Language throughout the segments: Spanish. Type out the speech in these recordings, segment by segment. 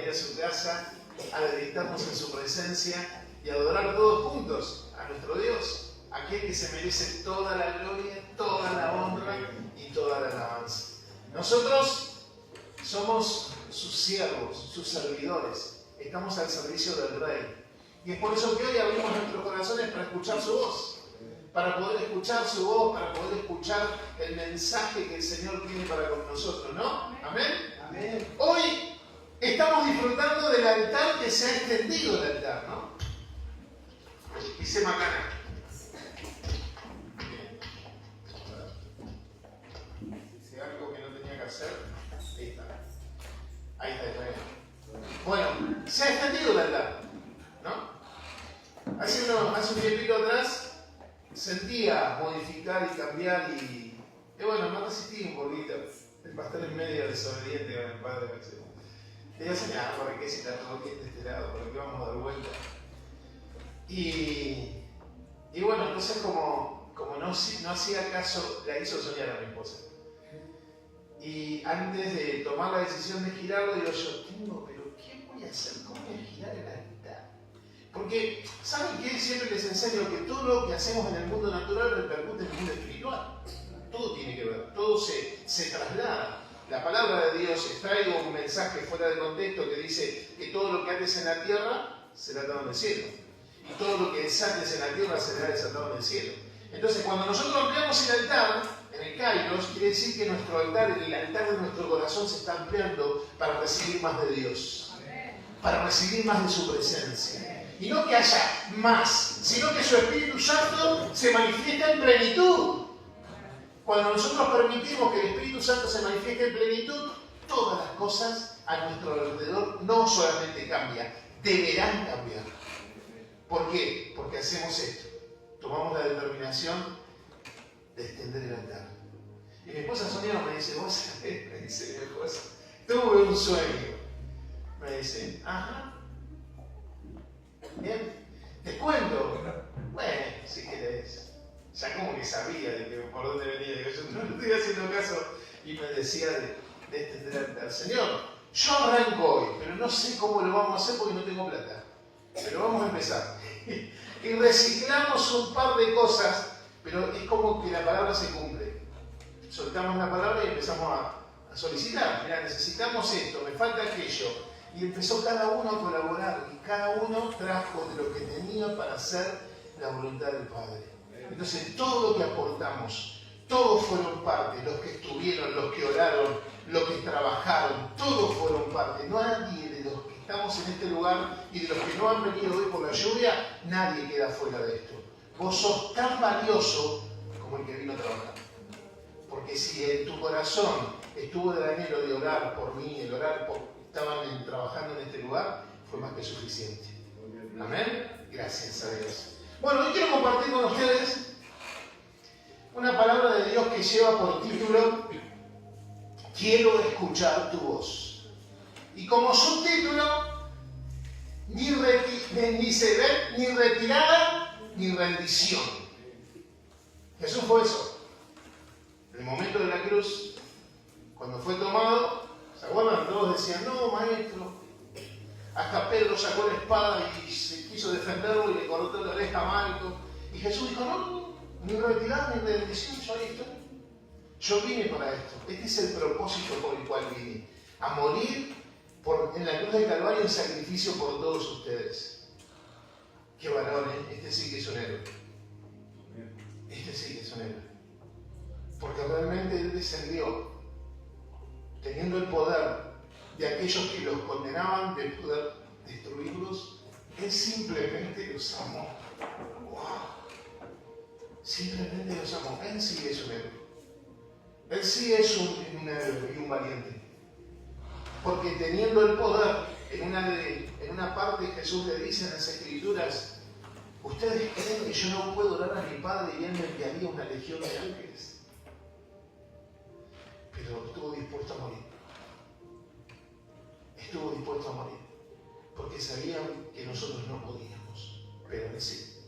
venir a su casa, a deleitarnos en su presencia y a adorar todos juntos a nuestro Dios, aquel que se merece toda la gloria, toda la honra y toda la alabanza. Nosotros somos sus siervos, sus servidores, estamos al servicio del Rey. Y es por eso que hoy abrimos nuestros corazones para escuchar su voz, para poder escuchar su voz, para poder escuchar el mensaje que el Señor tiene para con nosotros, ¿no? ¿Amén? Amén. Hoy estamos disfrutando del altar que se ha extendido el altar, ¿no? Dice Macana. Hice algo que no tenía que hacer. Ahí está. Ahí está. Bueno, se ha extendido el altar, ¿no? Hace un tiempito atrás sentía modificar y cambiar y bueno, me resistí un poquito. El pastor es medio desobediente con el padre. Le digo, señor, ¿por qué si está todo bien de este lado? ¿Por qué vamos a dar vuelta? Y bueno, entonces como no hacía caso, la hizo soñar a mi esposa. Y antes de tomar la decisión de girarlo, digo yo, pero ¿qué voy a hacer? ¿Cómo voy a girar el altar? Porque, ¿saben qué? Siempre les enseño que todo lo que hacemos en el mundo natural repercute en el mundo espiritual. Todo tiene que ver, todo se traslada. La palabra de Dios, traigo un mensaje fuera de contexto que dice que todo lo que haces en la tierra será atado en el cielo. Y todo lo que desates en la tierra será desatado en el cielo. Entonces, cuando nosotros ampliamos el altar, en el Kairos, quiere decir que nuestro altar, el altar de nuestro corazón se está ampliando para recibir más de Dios. Para recibir más de su presencia. Y no que haya más, sino que su Espíritu Santo se manifiesta en plenitud. Cuando nosotros permitimos que el Espíritu Santo se manifieste en plenitud, todas las cosas a nuestro alrededor no solamente cambian, deberán cambiar. ¿Por qué? Porque hacemos esto. Tomamos la determinación de extender el altar. Y mi esposa soñó, me dice, vos sabés, me dice mi esposa, tuve un sueño. Me dice, ajá. Bien, te cuento. Bueno, si querés. Ya como que sabía de que por dónde venía. Digo, yo no le estoy haciendo caso. Y me decía de extender al Señor. Yo arranco hoy, pero no sé cómo lo vamos a hacer porque no tengo plata. Pero vamos a empezar. Y reciclamos un par de cosas, pero es como que la palabra se cumple. Soltamos la palabra y empezamos a solicitar. Mirá, necesitamos esto, me falta aquello. Y empezó cada uno a colaborar. Y cada uno trajo de lo que tenía para hacer la voluntad del Padre. Entonces, todo lo que aportamos, todos fueron parte. Los que estuvieron, los que oraron, los que trabajaron, todos fueron parte. Nadie de los que estamos en este lugar y de los que no han venido hoy por la lluvia, nadie queda fuera de esto. Vos sos tan valioso como el que vino a trabajar. Porque si en tu corazón estuvo el anhelo de orar por mí, el orar por estaban trabajando en este lugar, fue más que suficiente. Amén. Gracias a Dios. Bueno, hoy quiero compartir con ustedes una palabra de Dios que lleva por título Quiero escuchar tu voz. Y como subtítulo, ni retirada ni rendición. Jesús fue eso. En el momento de la cruz, cuando fue tomado, ¿se acuerdan? Todos decían, no, maestro. Hasta Pedro sacó la espada y se quiso defenderlo y le cortó la oreja a Malco. Y Jesús dijo, no, ni retirada ni rendición, yo ahí estoy. Yo vine para esto. Este es el propósito por el cual vine. A morir en la cruz del Calvario en sacrificio por todos ustedes. Qué varón, ¿eh? Este sí que es un héroe. Este sí que es un héroe. Porque realmente Él descendió teniendo el poder de aquellos que los condenaban de poder destruirlos. Él simplemente los amó. ¡Wow! Simplemente los amó. Él sí es un héroe. Él sí es un héroe y un valiente. Porque teniendo el poder, en una parte Jesús le dice en las Escrituras, ¿ustedes creen que yo no puedo orar a mi Padre y Él me enviaría una legión de ángeles? Pero estuvo dispuesto a morir. Estuvo dispuesto a morir. Porque sabía que nosotros no podíamos. Pero Él sí.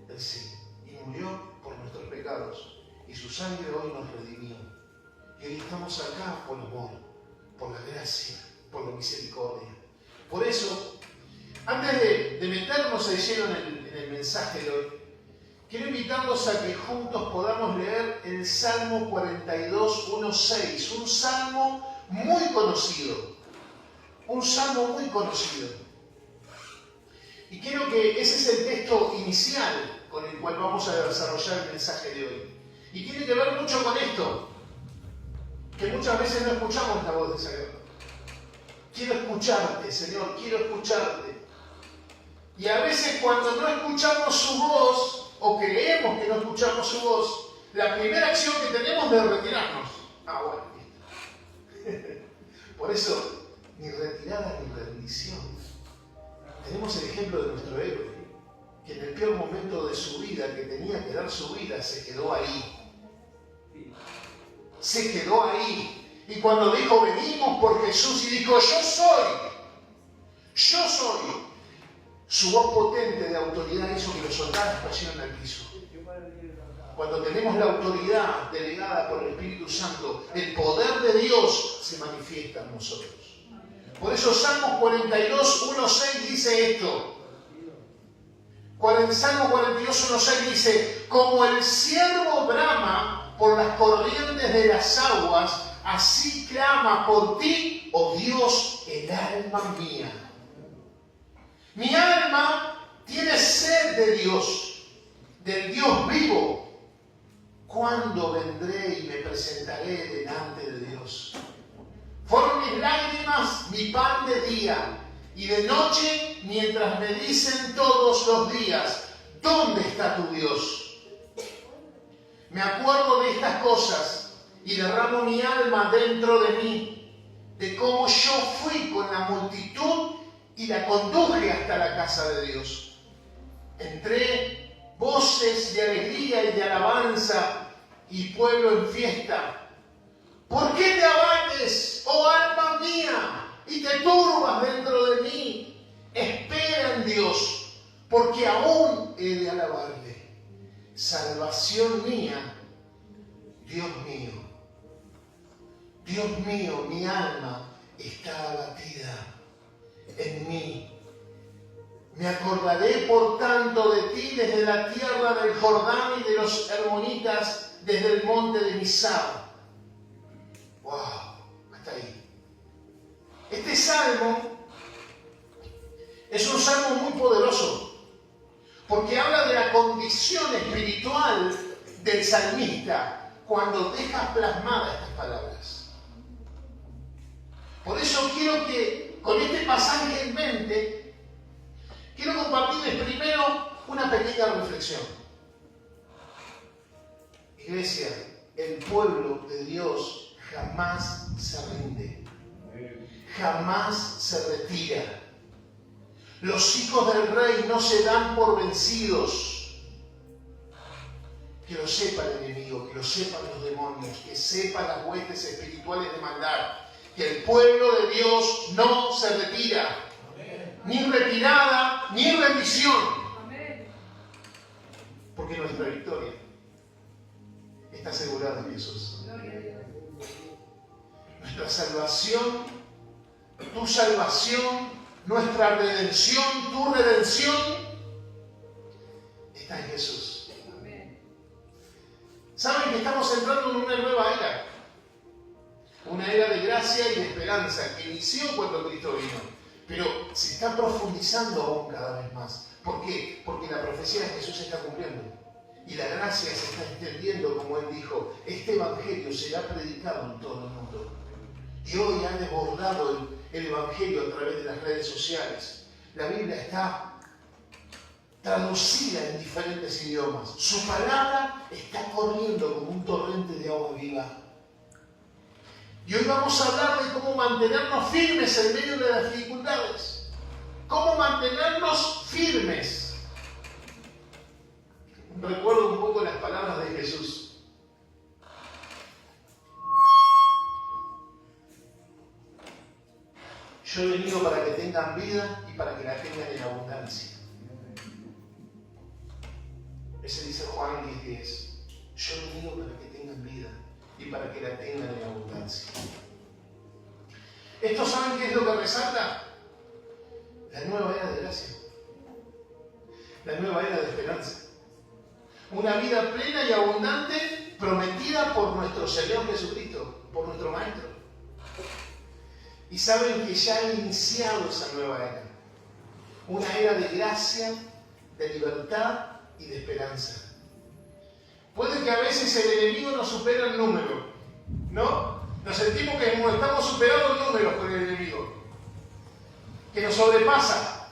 Él sí. Y murió por nuestros pecados. Y su sangre hoy nos redimió. Y hoy estamos acá por amor, por la gracia, por la misericordia. Por eso, antes de meternos de lleno en el mensaje de hoy, quiero invitarlos a que juntos podamos leer el Salmo 42, 1-6, un salmo muy conocido. Un salmo muy conocido. Y quiero que ese es el texto inicial con el cual vamos a desarrollar el mensaje de hoy. Y tiene que ver mucho con esto, que muchas veces no escuchamos la voz de Señor. Quiero escucharte, Señor, quiero escucharte. Y a veces cuando no escuchamos su voz, o creemos que no escuchamos su voz, la primera acción que tenemos es retirarnos. Bueno, listo. Por eso, ni retirada ni rendición. Tenemos el ejemplo de nuestro héroe, que en el peor momento de su vida, que tenía que dar su vida, se quedó ahí. Se quedó ahí. Y cuando dijo, venimos por Jesús, y dijo, yo soy, su voz potente de autoridad hizo que los soldados cayeran al piso. Cuando tenemos la autoridad delegada por el Espíritu Santo, el poder de Dios se manifiesta en nosotros. Por eso Salmos 42, 1-6 dice esto. Salmo 42, 1-6 dice, como el ciervo brama por las corrientes de las aguas, así clama por ti, oh Dios, el alma mía. Mi alma tiene sed de Dios, del Dios vivo. ¿Cuándo vendré y me presentaré delante de Dios? Fueron mis lágrimas mi pan de día, y de noche mientras me dicen todos los días, ¿dónde está tu Dios? Me acuerdo de estas cosas y derramo mi alma dentro de mí, de cómo yo fui con la multitud y la conduje hasta la casa de Dios. Entré voces de alegría y de alabanza y pueblo en fiesta. ¿Por qué te abates, oh alma mía, y te turbas dentro de mí? Espera en Dios, porque aún he de alabarle. Salvación mía, Dios mío. Dios mío, mi alma está abatida en mí. Me acordaré por tanto de ti desde la tierra del Jordán y de los hermonitas desde el monte de Misar. ¡Wow! Hasta ahí. Este salmo es un salmo muy poderoso porque habla de la condición espiritual del salmista cuando deja plasmadas estas palabras. Por eso quiero que, con este pasaje en mente, quiero compartirles primero una pequeña reflexión. Iglesia, el pueblo de Dios jamás se rinde, jamás se retira. Los hijos del rey no se dan por vencidos. Que lo sepa el enemigo, que lo sepan los demonios, que sepan las huestes espirituales de maldad, que el pueblo de Dios no se retira, ni retirada, ni rendición, porque nuestra victoria está asegurada en Jesús. Nuestra salvación, tu salvación, nuestra redención, tu redención, está en Jesús. ¿Saben que estamos entrando en una nueva era? Una era de gracia y de esperanza que inició cuando Cristo vino, pero se está profundizando aún cada vez más. ¿Por qué? Porque la profecía de Jesús se está cumpliendo. Y la gracia se está extendiendo, como Él dijo, este evangelio será predicado en todo el mundo. Y hoy ha desbordado el evangelio a través de las redes sociales. La Biblia está traducida en diferentes idiomas. Su palabra está corriendo como un torrente de agua viva. Y hoy vamos a hablar de cómo mantenernos firmes en medio de las dificultades. Cómo mantenernos firmes. Recuerdo un poco las palabras de Jesús. Yo he venido para que tengan vida y para que la tengan en abundancia. Ese dice Juan 10:10. Yo he venido para que tengan vida y para que la tengan en abundancia. ¿Esto saben qué es lo que resalta? La nueva era de gracia. La nueva era de esperanza. Una vida plena y abundante prometida por nuestro Señor Jesucristo, por nuestro Maestro. Y saben que ya ha iniciado esa nueva era. Una era de gracia, de libertad y de esperanza. Puede que a veces el enemigo nos supera en número, ¿no? Nos sentimos que estamos superados en números con el enemigo, que nos sobrepasa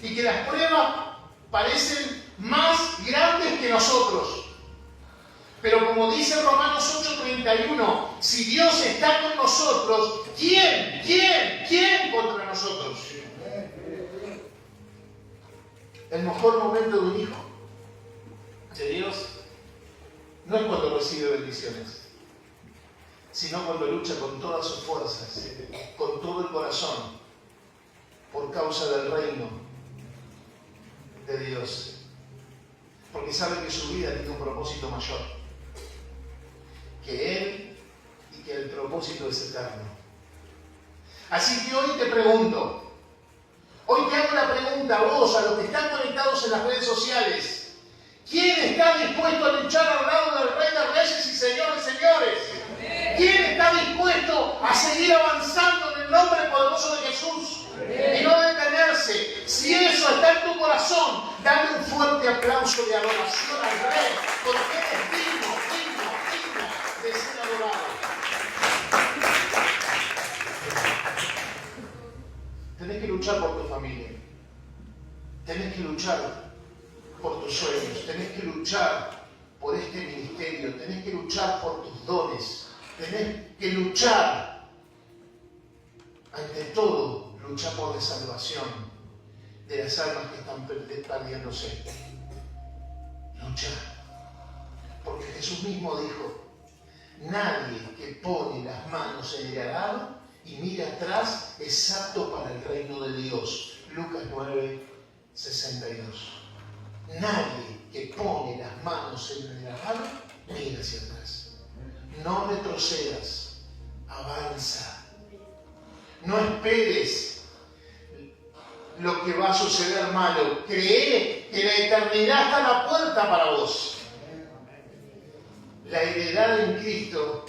y que las pruebas parecen más grandes que nosotros. Pero como dice Romanos 8:31, si Dios está con nosotros, ¿quién contra nosotros? El mejor momento de un hijo de Dios no es cuando recibe bendiciones, sino cuando lucha con todas sus fuerzas, con todo el corazón, por causa del reino de Dios. Porque sabe que su vida tiene un propósito mayor, que Él y que el propósito es eterno. Así que hoy te pregunto, hoy te hago la pregunta a vos, a los que están conectados en las redes sociales. ¿Quién está dispuesto a luchar al lado del Rey de Reyes y Señor de Señores? ¿Quién está dispuesto a seguir avanzando en el nombre poderoso de Jesús? Y no detenerse. Si eso está en tu corazón, dale un fuerte aplauso de adoración al Rey, porque Él es digno de ser adorado. Tenés que luchar por tu familia. Tenés que luchar por tus sueños. Tenés que luchar por este ministerio. Tenés que luchar por tus dones. Tenés que luchar. Ante todo, luchar por la salvación de las almas que están perdiéndose. Lucha. Porque Jesús mismo dijo, nadie que pone las manos en el arado y mira atrás es apto para el reino de Dios. Lucas 9:62. Nadie que pone las manos en el arado mira hacia atrás. No retrocedas, avanza. No esperes lo que va a suceder malo. Cree que la eternidad está a la puerta para vos. La heredad en Cristo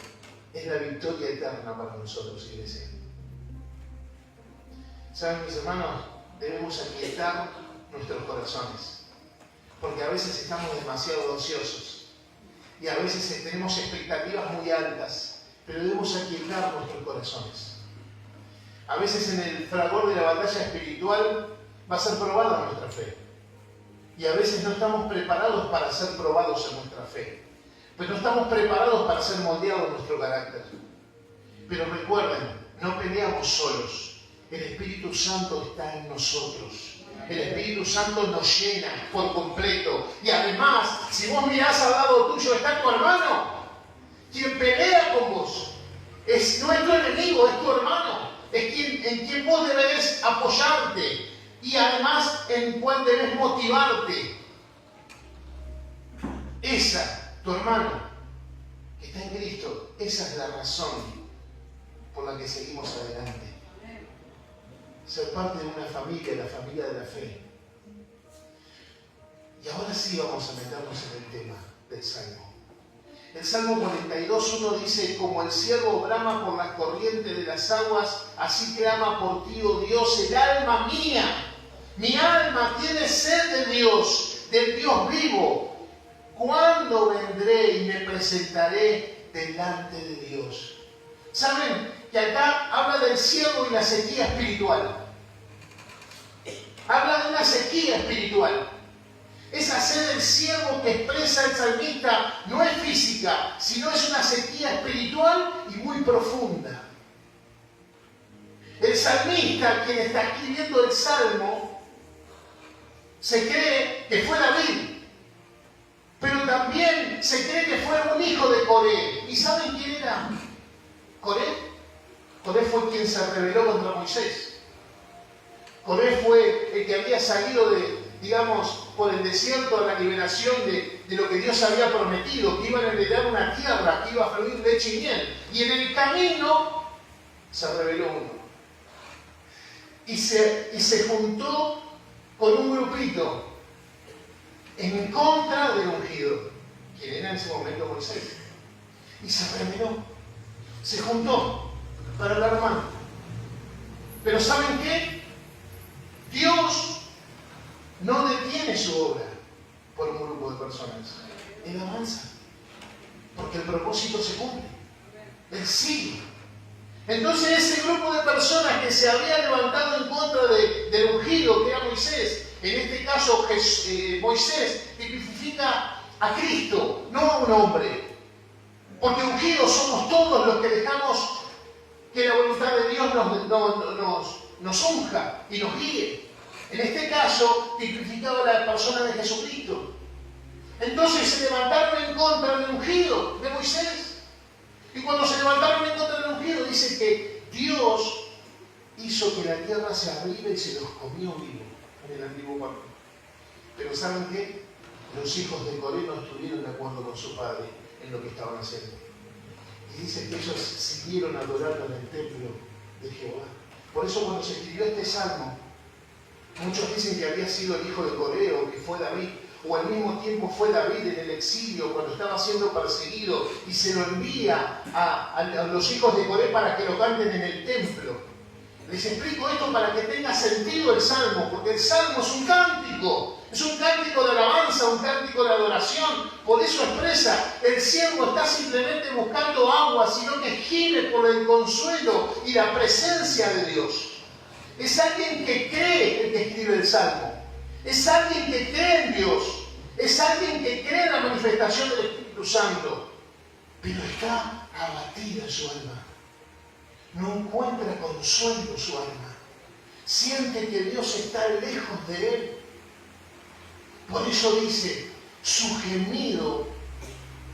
es la victoria eterna para nosotros, iglesia. ¿Saben, mis hermanos? Debemos aquietar nuestros corazones. Porque a veces estamos demasiado ansiosos. Y a veces tenemos expectativas muy altas. Pero debemos aquietar nuestros corazones. A veces en el fragor de la batalla espiritual va a ser probada nuestra fe. Y a veces no estamos preparados para ser probados en nuestra fe. Pero no estamos preparados para ser moldeados en nuestro carácter. Pero recuerden, no peleamos solos. El Espíritu Santo está en nosotros. El Espíritu Santo nos llena por completo. Y además, si vos mirás al lado tuyo, está tu hermano. Quien pelea con vos. No es tu enemigo, es tu hermano. Es en quien vos debes apoyarte. Y además, en cual debes motivarte. Tu hermano, que está en Cristo, esa es la razón por la que seguimos adelante. Ser parte de una familia, la familia de la fe. Y ahora sí vamos a meternos en el tema del Salmo. El Salmo 42:1 dice, como el ciervo brama por las corrientes de las aguas, así clama por ti, oh Dios, el alma mía. Mi alma tiene sed de Dios, del Dios vivo. ¿Cuándo vendré y me presentaré delante de Dios? ¿Saben que acá habla del ciervo y la sequía espiritual? Habla de una sequía espiritual. Esa sed del siervo que expresa el salmista no es física, sino es una sequía espiritual y muy profunda. El salmista, quien está escribiendo el Salmo, se cree que fue David. Pero también se cree que fue un hijo de Coré. ¿Y saben quién era Coré? Coré fue quien se rebeló contra Moisés. Coré fue el que había salido por el desierto a la liberación de lo que Dios había prometido, que iban a heredar una tierra que iba a fluir leche y miel. Y en el camino se rebeló uno. y se juntó con un grupito en contra del ungido, quien era en ese momento Moisés. Y se reveló, se juntó para hablar mal. Pero ¿saben qué? Dios no detiene su obra por un grupo de personas. Él avanza, porque el propósito se cumple. Él sigue. Entonces ese grupo de personas que se había levantado en contra del ungido, que era Moisés, en este caso Moisés tipifica a Cristo, no a un hombre. Porque ungidos somos todos los que dejamos que la voluntad de Dios nos unja y nos guíe. En este caso, tipificaba la persona de Jesucristo. Entonces se levantaron en contra del ungido de Moisés. Y cuando se levantaron en contra del ungido, dice que Dios hizo que la tierra se abriera y se los comió vivos en el antiguo pacto. Pero ¿saben qué? Los hijos de Coré no estuvieron de acuerdo con su padre en lo que estaban haciendo. Y dice que ellos siguieron adorando en el templo de Jehová. Por eso cuando se escribió este salmo, muchos dicen que había sido el hijo de Coré o que fue David, o al mismo tiempo fue David en el exilio cuando estaba siendo perseguido y se lo envía a los hijos de Coré para que lo canten en el templo. Les explico esto para que tenga sentido el salmo, porque el salmo es un cántico de alabanza, un cántico de adoración. Por eso expresa, el siervo está simplemente buscando agua, sino que gime por el consuelo y la presencia de Dios. Es alguien que cree el que escribe el salmo. Es alguien que cree en Dios. Es alguien que cree en la manifestación del Espíritu Santo. Pero está abatida su alma. No encuentra consuelo su alma. Siente que Dios está lejos de él. Por eso dice, su gemido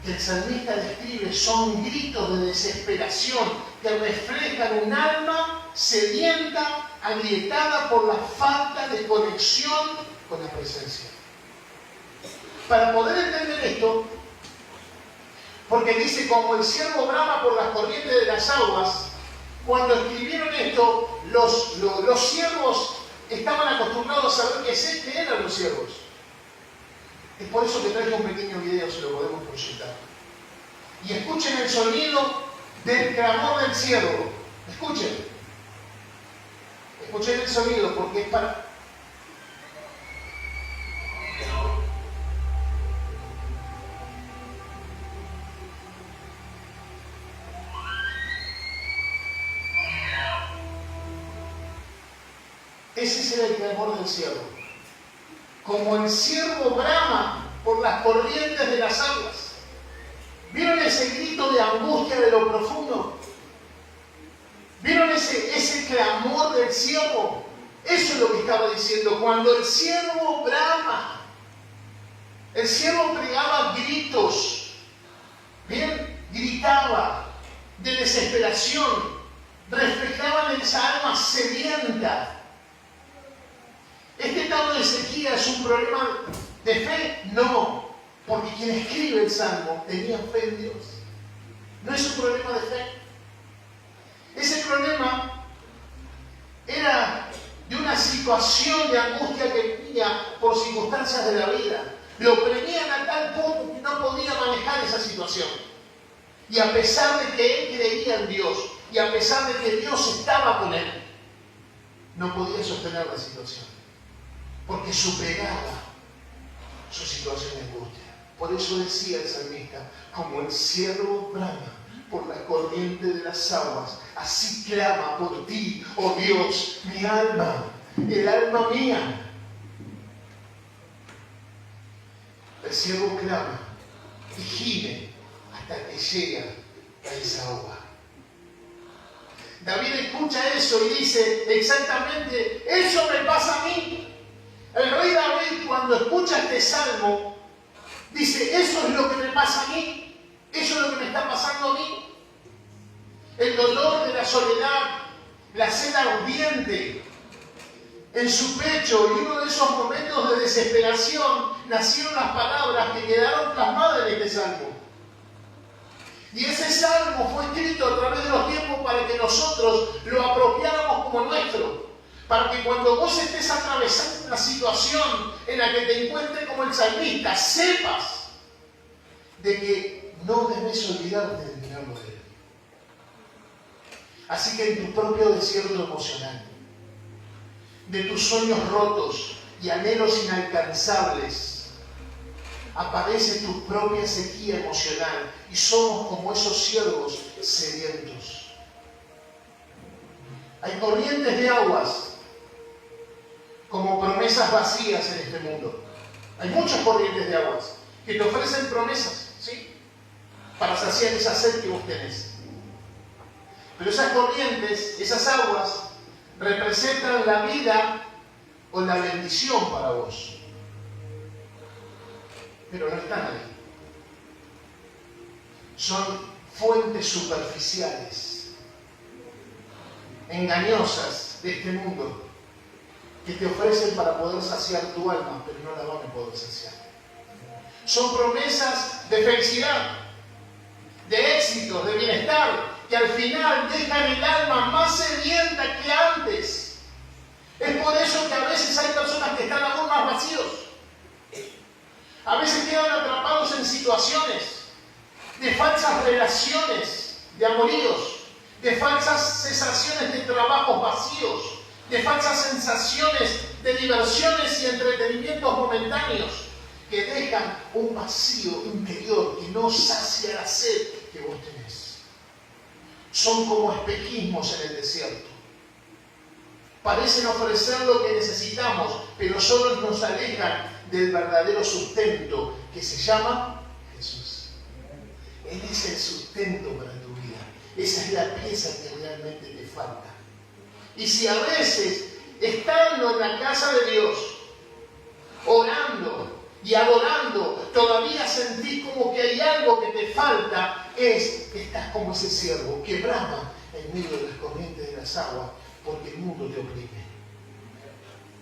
que el salmista describe son gritos de desesperación que reflejan un alma sedienta, agrietada por la falta de conexión con la presencia. Para poder entender esto, porque dice, como el ciervo brama por las corrientes de las aguas, cuando escribieron esto, los siervos estaban acostumbrados a saber qué eran los siervos. Es por eso que traigo un pequeño video, si lo podemos proyectar. Y escuchen el sonido del clamor del ciervo. Escuchen. Escuchen el sonido, porque es para... Ese será el clamor del ciervo. Como el ciervo brama por las corrientes de las aguas. ¿Vieron ese grito de angustia de lo profundo? ¿Vieron ese clamor del ciervo? Eso es lo que estaba diciendo. Cuando el ciervo brama, el ciervo pegaba gritos. ¿Bien? Gritaba de desesperación. Reflejaban en esa alma sedienta. ¿Este estado de sequía es un problema de fe? No, porque quien escribe el Salmo tenía fe en Dios. No es un problema de fe. Ese problema era de una situación de angustia que vivía por circunstancias de la vida. Lo oprimían a tal punto que no podía manejar esa situación. Y a pesar de que él creía en Dios, y a pesar de que Dios estaba con él, no podía sostener la situación. Porque superaba su situación de angustia. Por eso decía el salmista, como el ciervo brama por la corriente de las aguas, así clama por ti, oh Dios, mi alma, el alma mía. El ciervo clama y gime hasta que llega a esa agua. David escucha eso y dice exactamente, eso me pasa a mí. El rey David, cuando escucha este salmo, dice, eso es lo que me pasa a mí, eso es lo que me está pasando a mí. El dolor de la soledad, la sed ardiente en su pecho, y uno de esos momentos de desesperación, nacieron las palabras que quedaron plasmadas en este salmo. Y ese salmo fue escrito a través de los tiempos para que nosotros lo apropiáramos como nuestro. para que cuando vos estés atravesando una situación en la que te encuentres como el salmista, sepas de que no debes olvidarte de mirarlo de Él. Así que en tu propio desierto emocional, de tus sueños rotos y anhelos inalcanzables, aparece tu propia sequía emocional y somos como esos ciervos sedientos. Hay corrientes de aguas como promesas vacías en este mundo. Hay muchas corrientes de aguas que te ofrecen promesas, ¿sí?, para saciar esa sed que vos tenés. Pero esas corrientes, esas aguas, representan la vida o la bendición para vos. Pero no están ahí. Son fuentes superficiales, engañosas de este mundo, que te ofrecen para poder saciar tu alma, pero no la van a poder saciar. Son promesas de felicidad, de éxito, de bienestar, que al final dejan el alma más sedienta que antes. Es por eso que a veces hay personas que están aún más vacíos. A veces quedan atrapados en situaciones de falsas relaciones, de amoríos, de falsas sensaciones de trabajos vacíos, de falsas sensaciones de diversiones y entretenimientos momentáneos que dejan un vacío interior que no sacia la sed que vos tenés. Son como espejismos en el desierto. Parecen ofrecer lo que necesitamos, pero solo nos alejan del verdadero sustento que se llama Jesús. Él es el sustento para tu vida. Esa es la pieza que realmente te falta. Y si a veces, estando en la casa de Dios, orando y adorando, todavía sentís como que hay algo que te falta, es que estás como ese ciervo que brama en medio de las corrientes de las aguas, porque el mundo te oprime.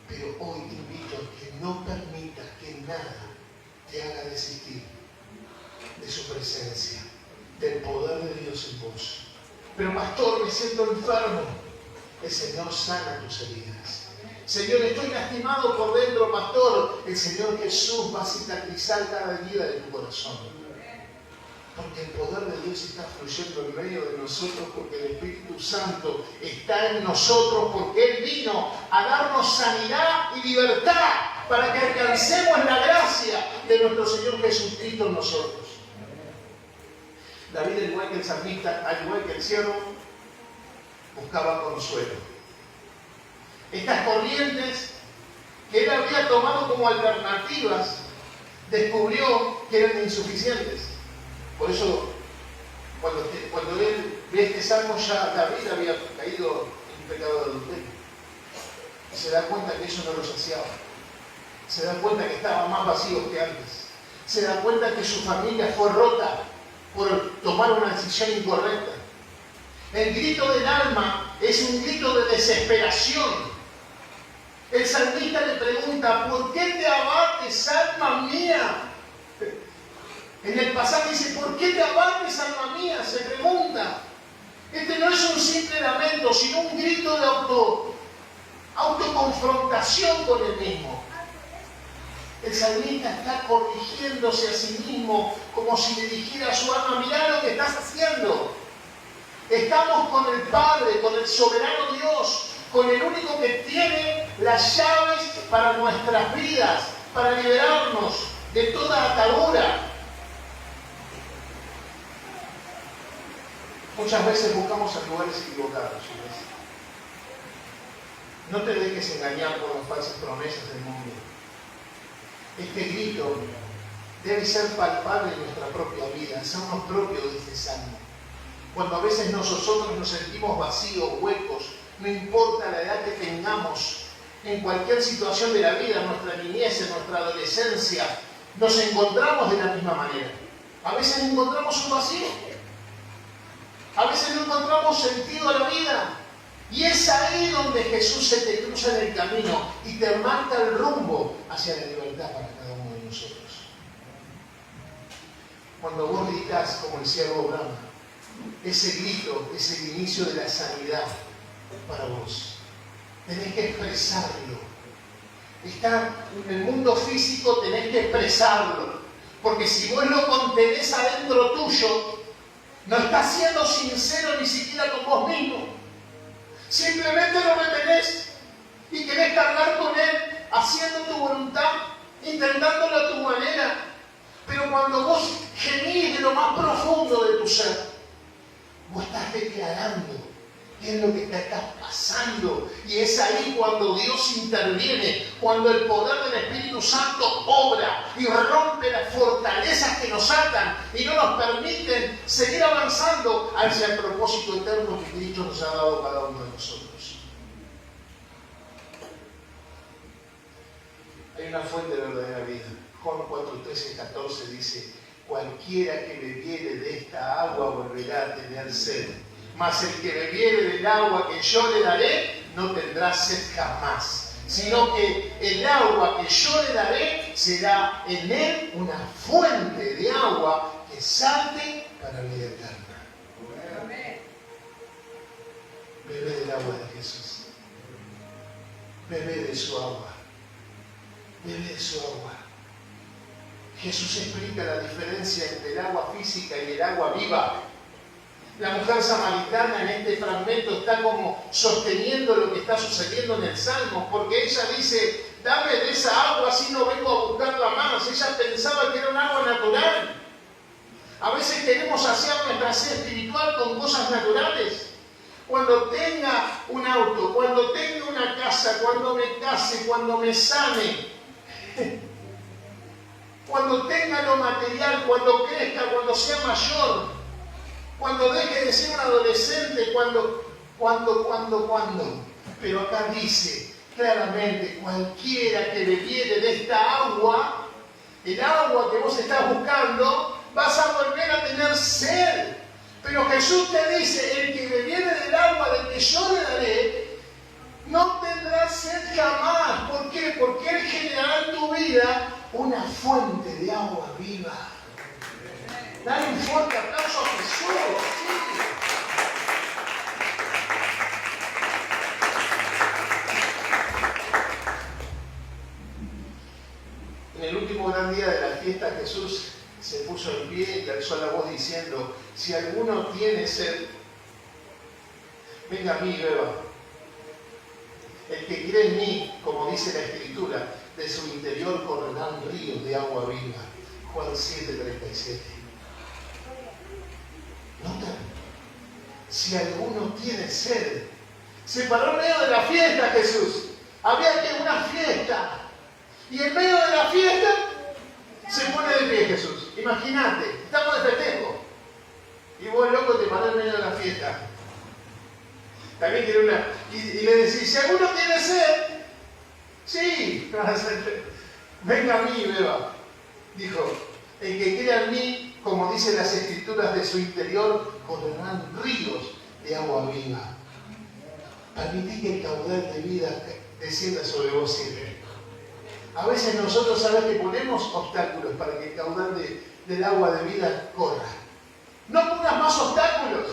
Pero hoy te invito a que no permitas que nada te haga desistir de su presencia, del poder de Dios en vos. Pero pastor, me siento enfermo. El Señor sana tus heridas. Señor, estoy lastimado por dentro, pastor. El Señor Jesús va a cicatrizar cada herida de tu corazón. Porque el poder de Dios está fluyendo en medio de nosotros, porque el Espíritu Santo está en nosotros, porque Él vino a darnos sanidad y libertad para que alcancemos la gracia de nuestro Señor Jesucristo en nosotros. David, al igual que el salmista, al igual que el siervo, buscaba consuelo. Estas corrientes que él había tomado como alternativas, descubrió que eran insuficientes. Por eso, cuando él ve este salmo, ya David había caído en pecado de adulterio. Y se da cuenta que eso no lo saciaba. Se da cuenta que estaba más vacío que antes. Se da cuenta que su familia fue rota por tomar una decisión incorrecta. El grito del alma es un grito de desesperación. El salmista le pregunta, ¿por qué te abates, alma mía? En el pasaje dice, ¿por qué te abates, alma mía? Se pregunta. Este no es un simple lamento, sino un grito de autoconfrontación con él mismo. El salmista está corrigiéndose a sí mismo como si le dijera a su alma, mirá lo que estás haciendo. Estamos con el Padre, con el soberano Dios, con el único que tiene las llaves para nuestras vidas, para liberarnos de toda atadura. Muchas veces buscamos en lugares equivocados. ¿Ves? No te dejes engañar por las falsas promesas del mundo. Este grito debe ser palpable en nuestra propia vida, somos propios de este salmo. Cuando a veces nosotros nos sentimos vacíos, huecos, no importa la edad que tengamos, en cualquier situación de la vida, en nuestra niñez, en nuestra adolescencia, nos encontramos de la misma manera. A veces encontramos un vacío, a veces no encontramos sentido a la vida. Y es ahí donde Jesús se te cruza en el camino y te marca el rumbo hacia la libertad para cada uno de nosotros. Cuando vos gritás como el siervo brama, ese grito es el inicio de la sanidad para vos. tenés que expresarlo. Está en el mundo físico, tenés que expresarlo. Porque si vos lo contenés adentro tuyo, no estás siendo sincero ni siquiera con vos mismo. Simplemente lo retenés y querés cargar con él, haciendo tu voluntad, intentándolo a tu manera. Pero cuando vos gemís de lo más profundo de tu ser, vos estás declarando qué es lo que te está pasando. Y es ahí cuando Dios interviene, cuando el poder del Espíritu Santo obra y rompe las fortalezas que nos atan y no nos permiten seguir avanzando hacia el propósito eterno que Cristo nos ha dado a cada uno de nosotros. Hay una fuente de verdadera vida. Juan 4, 13 y 14 dice: cualquiera que bebiere de esta agua volverá a tener sed. Mas el que bebiere del agua que yo le daré, no tendrá sed jamás. Sino que el agua que yo le daré será en él una fuente de agua que salte para vida eterna. Bebe del agua de Jesús. Bebe de su agua. Bebe de su agua. Jesús explica la diferencia entre el agua física y el agua viva. La mujer samaritana en este fragmento está como sosteniendo lo que está sucediendo en el Salmo, porque ella dice: dame de esa agua, así no vengo a buscarla más. Ella pensaba que era un agua natural. A veces queremos hacer nuestra sed espiritual con cosas naturales. Cuando tenga un auto, cuando tenga una casa, cuando me case, cuando me sane, cuando tenga lo material, cuando crezca, cuando sea mayor, cuando deje de ser un adolescente, cuando. Pero acá dice claramente: cualquiera que bebiere de esta agua, el agua que vos estás buscando, vas a volver a tener sed. Pero Jesús te dice: el que bebiere del agua del que yo le daré, no tendrá sed jamás. ¿Por qué? Porque Él generará en tu vida una fuente de agua viva. Dale un fuerte aplauso a Jesús. Sí. En el último gran día de la fiesta, Jesús se puso en pie y alzó la voz diciendo: si alguno tiene sed, venga a mí y beba. El que cree en mí, como dice la Escritura, de su interior correrán ríos de agua viva. Juan 7:37. ¿Notan? Si alguno tiene sed. Se paró en medio de la fiesta Jesús. Había que una fiesta. Y en medio de la fiesta se pone de pie Jesús. Imagínate, estamos de festejo. Y vos, loco, te parás en medio de la fiesta. También quiere una. Y le decís: si alguno tiene sed, sí, venga a mí y beba. Dijo: el que crea en mí, como dicen las Escrituras, de su interior correrán ríos de agua viva. Permití que el caudal de vida descienda sobre vos siempre. A veces nosotros, ¿sabes que ponemos obstáculos para que el caudal del agua de vida corra? No pongas más obstáculos.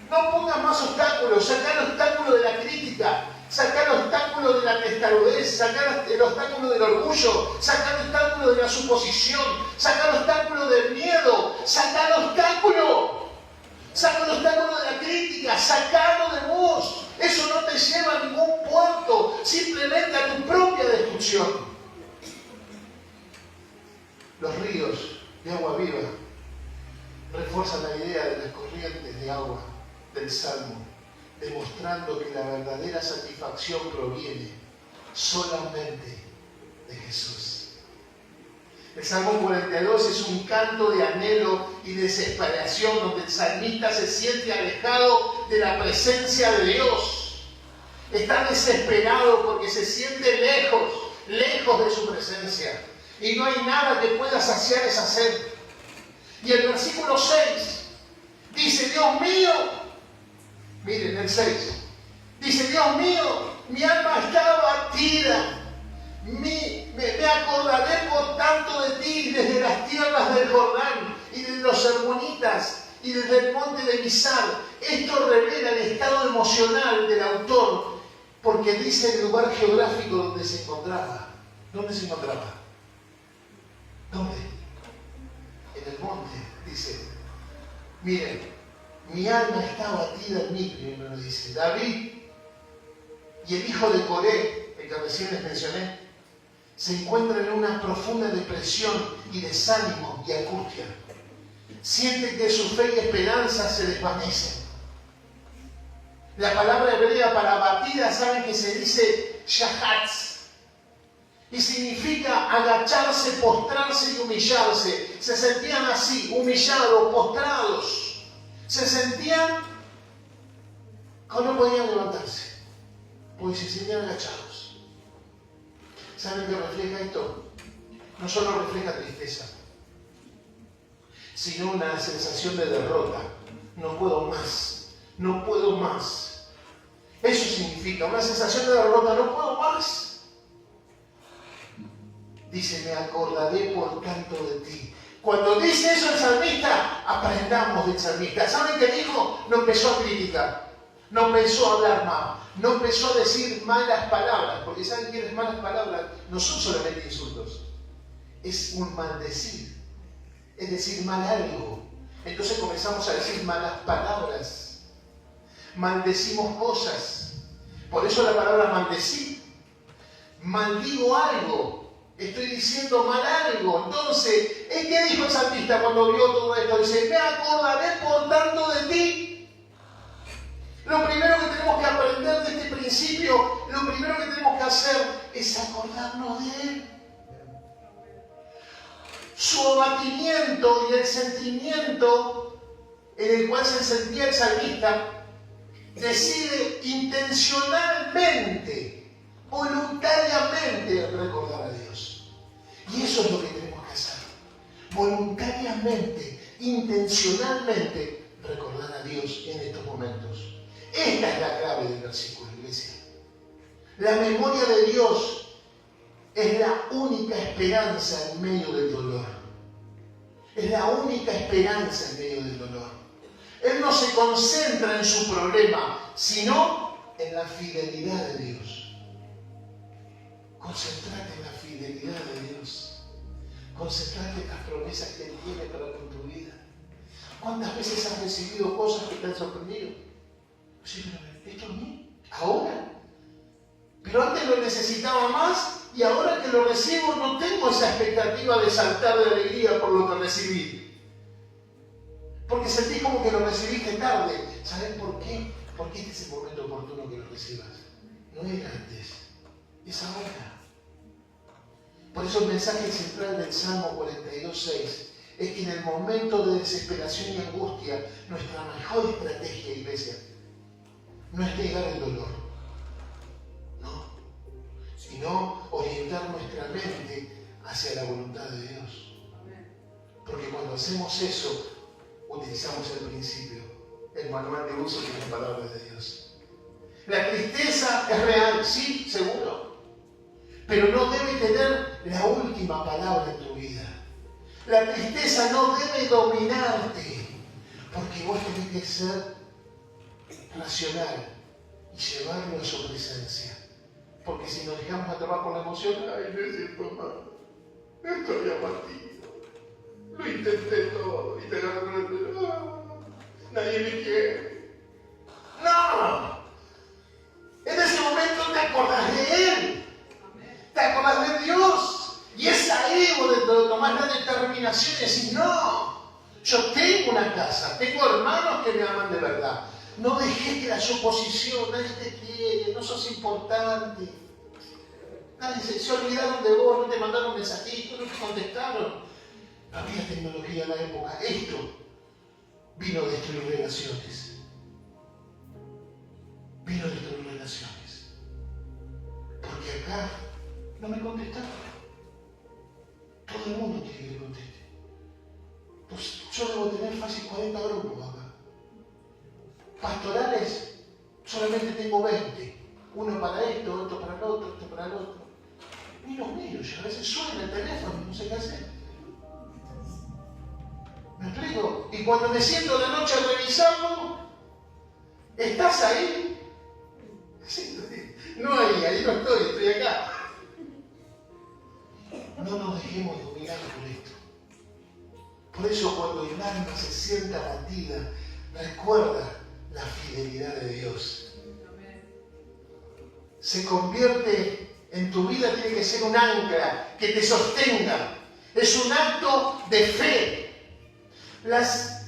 No pongas más obstáculos. Sacá el obstáculo de la crítica. Sacá el obstáculo de la testarudez. Sacá el obstáculo del orgullo. Sacá el obstáculo de la suposición. Sacá el obstáculo del miedo. Sacá el obstáculo. Sacá el obstáculo de la crítica. Sacalo de vos. Eso no te lleva a ningún puerto. Simplemente a tu propia destrucción. Los ríos de agua viva refuerzan la idea de las corrientes de agua del Salmo, demostrando que la verdadera satisfacción proviene solamente de Jesús. El Salmo 42 es un canto de anhelo y desesperación, donde el salmista se siente alejado de la presencia de Dios. Está desesperado porque se siente lejos de su presencia. Y no hay nada que pueda saciar esa sed. Y el versículo 6 dice: Dios mío, miren el 6, dice: Dios mío, mi alma está abatida, me acordaré por tanto de ti desde las tierras del Jordán y de los hermonitas y desde el monte de Mizar. Esto revela el estado emocional del autor, porque Porque dice el lugar geográfico donde se encontraba. ¿Dónde se encontraba? ¿Dónde? En el monte, dice. Miren, mi alma está abatida en mí, primero dice. David y el hijo de Coré, el que recién les mencioné, se encuentran en una profunda depresión y desánimo y angustia. Sienten que su fe y esperanza se desvanecen. La palabra hebrea para abatida, saben que se dice shahatz. Y significa agacharse, postrarse y humillarse. Se sentían así, humillados, postrados. Se sentían que no podían levantarse, porque se sentían agachados. ¿Saben qué refleja esto? No solo refleja tristeza, sino una sensación de derrota. No puedo más, no puedo más. Eso significa una sensación de derrota, no puedo más. Dice, me acordaré por tanto de ti. Cuando dice eso el salmista, aprendamos del salmista. ¿Saben qué dijo? No empezó a criticar, no empezó a hablar mal, no empezó a decir malas palabras, porque ¿saben qué es malas palabras? No son solamente insultos, es un maldecir, es decir, mal algo. Entonces comenzamos a decir malas palabras, maldecimos cosas. Por eso la palabra maldecir, maldigo algo. Estoy diciendo mal algo. Entonces, ¿qué dijo el salmista cuando vio todo esto? Dice, me acordaré por tanto de ti. Lo primero que tenemos que aprender de este principio, lo primero que tenemos que hacer es acordarnos de Él. Su abatimiento y el sentimiento en el cual se sentía el salmista decide intencionalmente, voluntariamente recordar a Dios. Y eso es lo que tenemos que hacer. Voluntariamente, intencionalmente, recordar a Dios en estos momentos. Esta es la clave del versículo, iglesia. La memoria de Dios es la única esperanza en medio del dolor. Es la única esperanza en medio del dolor. Él no se concentra en su problema, sino en la fidelidad de Dios. Concentrate en la fidelidad de Dios. Concentrate en las promesas que Él tiene para con tu vida. ¿Cuántas veces has recibido cosas que te han sorprendido? Sí, pero esto es mío. ¿Ahora? Pero antes lo necesitaba más y ahora que lo recibo no tengo esa expectativa de saltar de alegría por lo que recibí. Porque sentís como que lo recibiste tarde. ¿Sabes por qué? Porque este es el momento oportuno que lo recibas. No era antes, es ahora. Por eso el mensaje central del Salmo 42:6 es que en el momento de desesperación y angustia, nuestra mejor estrategia, iglesia, no es negar el dolor, no, sino orientar nuestra mente hacia la voluntad de Dios. Porque cuando hacemos eso, utilizamos el principio, el manual de uso de las palabras de Dios. La tristeza es real, sí, seguro, pero no debe tener la última palabra en tu vida. La tristeza no debe dominarte, porque vos tenés que ser racional y llevarlo a su presencia. Porque si nos dejamos atrapar por la emoción, ay, me siento mal, estoy abatido, lo intenté todo y te agarras de nadie me quiere. No, en ese momento te acordás de Él, te acordás de Dios. Y es ahí donde tomás la determinación y decís, no, yo tengo una casa, tengo hermanos que me aman de verdad. No dejes que la oposición, nadie te quiere, no sos importante. Nadie se olvidaron de vos, no te mandaron mensajitos, no te contestaron. No había tecnología en la época. Esto vino a destruir relaciones. Vino a destruir relaciones. Porque acá no me contestaron. Todo el mundo quiere que le conteste. Pues yo debo tener fácil 40 grupos acá. Pastorales, solamente tengo 20. Uno para esto, otro para el otro, otro para el otro. Ni los miro, yo a veces suena el teléfono y no sé qué hacer. ¿Me explico? Y cuando me siento la noche a revisarlo, ¿estás ahí? Sí, No ahí no estoy acá. No nos dejemos dominar por esto. Por eso cuando el alma se sienta abatida, recuerda la fidelidad de Dios. Se convierte en tu vida, tiene que ser un ancla que te sostenga. Es un acto de fe. Las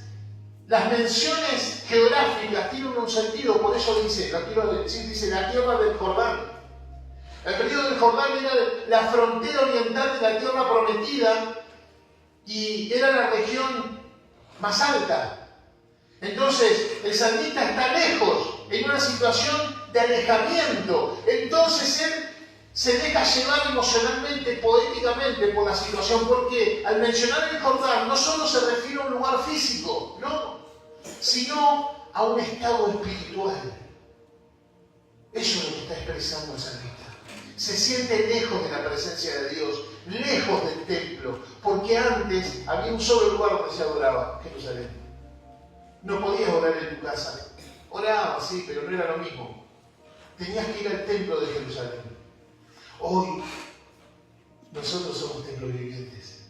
menciones geográficas tienen un sentido, por eso dice, la tierra del Jordán. El periodo del Jordán era la frontera oriental de la tierra prometida y era la región más alta. Entonces, el salmista está lejos, en una situación de alejamiento. Entonces, él se deja llevar emocionalmente, poéticamente por la situación, porque al mencionar el Jordán no solo se refiere a un lugar físico, no, sino a un estado espiritual. Eso es lo que está expresando el salmista. Se siente lejos de la presencia de Dios, lejos del templo, porque antes había un solo lugar donde se adoraba, Jerusalén. No podías orar en tu casa. Oraba, sí, pero no era lo mismo. Tenías que ir al templo de Jerusalén. Hoy, nosotros somos templos vivientes.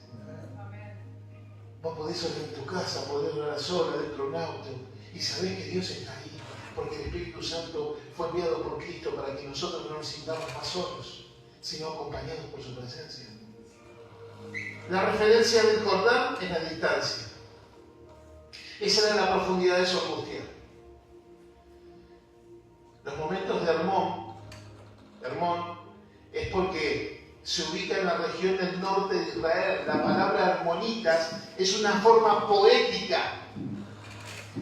Vos podés orar en tu casa, podés orar sola, dentro de un auto, y sabés que Dios está ahí, porque el Espíritu Santo fue enviado por Cristo para que nosotros no nos sintamos más solos, sino acompañados por su presencia. La referencia del Jordán es la distancia. Esa era la profundidad de su angustia. Los momentos de Hermón es porque se ubica en la región del norte de Israel. La palabra armonitas es una forma poética.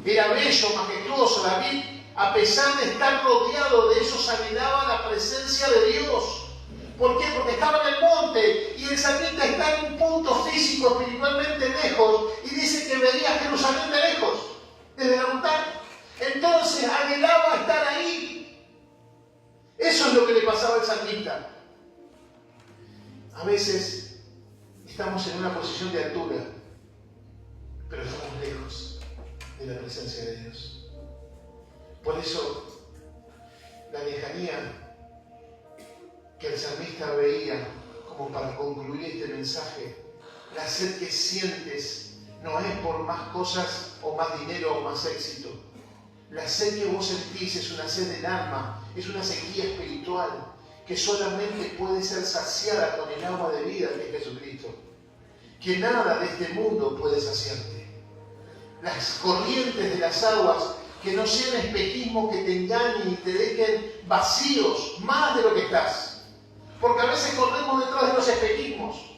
Era bello, majestuoso. David, a pesar de estar rodeado de eso, anhelaba la presencia de Dios. ¿Por qué? Porque estaba en el monte y el salmista está en un punto físico, espiritualmente lejos, y dice que veía Jerusalén de lejos, desde la montaña. Entonces anhelaba estar ahí. Eso es lo que le pasaba al salmista. A veces estamos en una posición de altura, pero estamos lejos de la presencia de Dios. Por eso, la lejanía que el salmista veía, como para concluir este mensaje, la sed que sientes no es por más cosas o más dinero o más éxito. La sed que vos sentís es una sed del alma, es una sequía espiritual que solamente puede ser saciada con el agua de vida que es Jesucristo. Que nada de este mundo puede saciarte. Las corrientes de las aguas que no sean espejismos que te engañen y te dejen vacíos más de lo que estás. Porque a veces corremos detrás de los espejismos.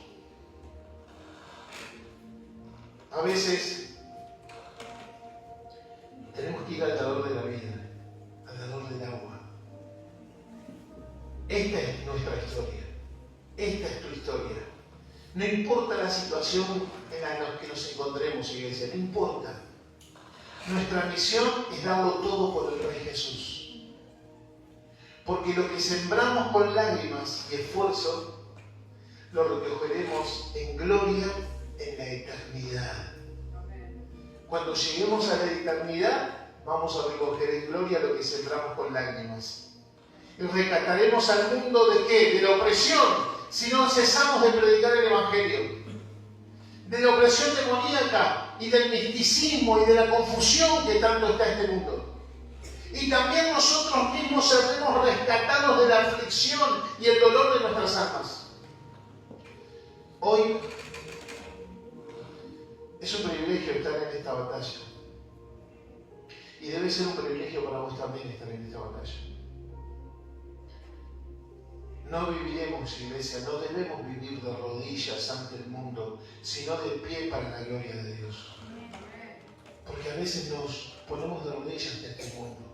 A veces tenemos que ir al dador de la vida, al dador del agua. Esta es nuestra historia. Esta es tu historia. No importa la situación en la que nos encontremos, iglesia, no importa. Nuestra misión es darlo todo por el Rey Jesús. Porque lo que sembramos con lágrimas y esfuerzo, lo recogeremos en gloria en la eternidad. Cuando lleguemos a la eternidad, vamos a recoger en gloria lo que sembramos con lágrimas. Y rescataremos al mundo ¿de qué? De la opresión, si no cesamos de predicar el Evangelio. De la opresión demoníaca y del misticismo y de la confusión que tanto está en este mundo. Y también nosotros mismos seremos rescatados de la aflicción y el dolor de nuestras almas. Hoy es un privilegio estar en esta batalla. Y debe ser un privilegio para vos también estar en esta batalla. No viviremos, iglesia, no debemos vivir de rodillas ante el mundo, sino de pie para la gloria de Dios. Porque a veces nos ponemos de rodillas ante este mundo.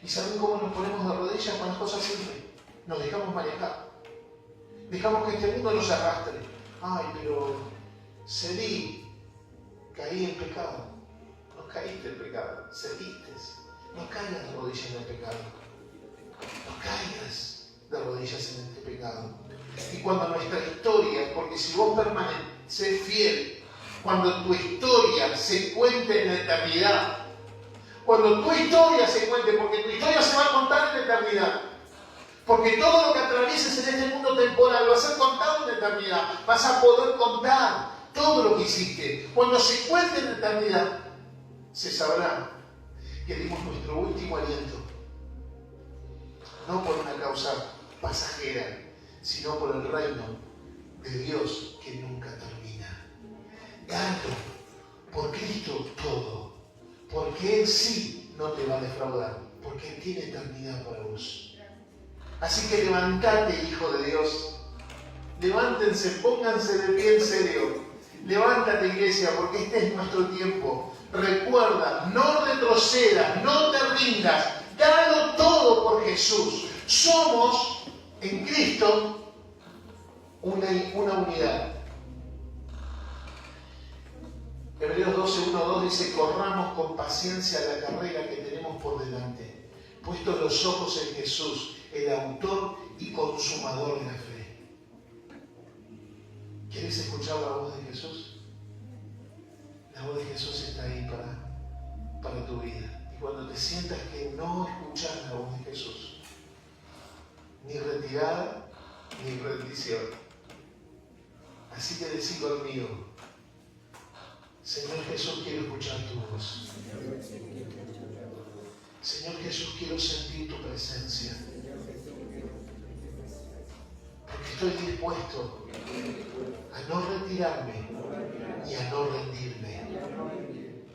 ¿Y saben cómo nos ponemos de rodillas con las cosas simples? Nos dejamos manejar. Dejamos que este mundo nos arrastre. Ay, pero cedí, caí en pecado. No caíste en pecado, cediste. No caigas de rodillas en el pecado. No caigas de rodillas en este pecado. Y cuando nuestra historia, porque si vos permaneces fiel, cuando tu historia se cuente en la eternidad, cuando tu historia se cuente, porque tu historia se va a contar en la eternidad, Porque todo lo que atravieses en este mundo temporal va a ser contado en la eternidad. Vas a poder contar todo lo que hiciste. Cuando se cuente en la eternidad, se sabrá que dimos nuestro último aliento. No por una causa pasajera, sino por el reino de Dios que nunca termina. Dalo por Cristo todo. Porque Él sí no te va a defraudar. Porque Él tiene eternidad para vos. Así que levántate, hijo de Dios. Levántense, pónganse de pie en serio. Levántate, iglesia, porque este es nuestro tiempo. Recuerda, no retrocedas, no te rindas. Dalo todo por Jesús. Somos, en Cristo, una unidad. Hebreos 12, 1, 2 dice: corramos con paciencia la carrera que tenemos por delante, puestos los ojos en Jesús, el autor y consumador de la fe. ¿Quieres escuchar la voz de Jesús? La voz de Jesús está ahí para tu vida. Y cuando te sientas que no escuchas la voz de Jesús, ni retirada, ni rendición, así que decí conmigo: Señor Jesús, quiero escuchar tu voz. Señor Jesús, quiero sentir tu presencia. Porque estoy dispuesto a no retirarme ni a no rendirme.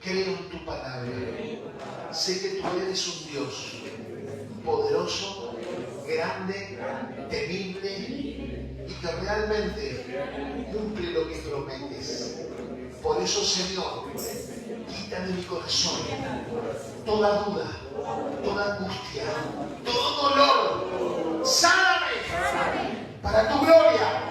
Creo en tu palabra. Sé que tú eres un Dios poderoso, grande, temible y que realmente cumple lo que prometes. Por eso, Señor, quita de mi corazón toda duda, toda angustia, todo dolor. ¡Sáname! Para tu gloria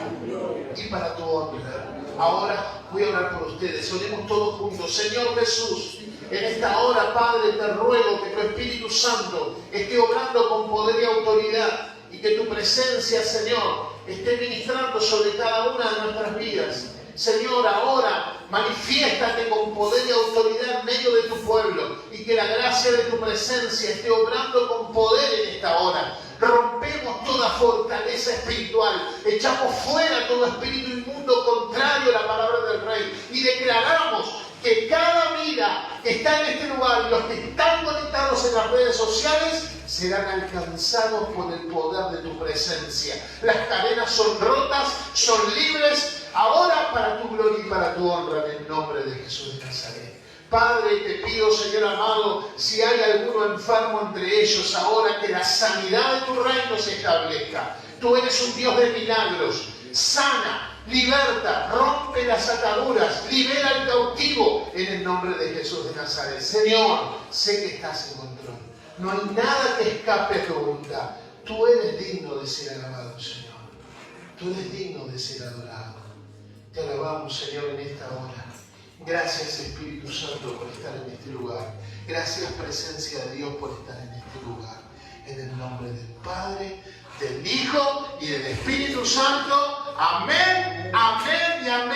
y para tu honra. Ahora voy a orar por ustedes. Oremos todos juntos. Señor Jesús, en esta hora, Padre, te ruego que tu Espíritu Santo esté obrando con poder y autoridad y que tu presencia, Señor, esté ministrando sobre cada una de nuestras vidas. Señor, ahora manifiéstate con poder y autoridad en medio de tu pueblo y que la gracia de tu presencia esté obrando con poder en esta hora. Rompemos toda fortaleza espiritual, echamos fuera todo espíritu inmundo contrario a la palabra del Rey y declaramos que cada vida que está en este lugar y los que están conectados en las redes sociales serán alcanzados por el poder de tu presencia. Las cadenas son rotas, son libres, ahora para tu gloria y para tu honra, en el nombre de Jesús de Nazaret. Padre, te pido, Señor amado, si hay alguno enfermo entre ellos ahora, que la sanidad de tu reino se establezca. Tú eres un Dios de milagros. Sana, liberta, rompe las ataduras, libera al cautivo en el nombre de Jesús de Nazaret. Señor, sé que estás en control. No hay nada que escape a tu voluntad. Tú eres digno de ser alabado, Señor. Tú eres digno de ser adorado. Te alabamos, Señor, en esta hora. Gracias, Espíritu Santo, por estar en este lugar. Gracias, presencia de Dios, por estar en este lugar. En el nombre del Padre, del Hijo y del Espíritu Santo. Amén, amén y amén.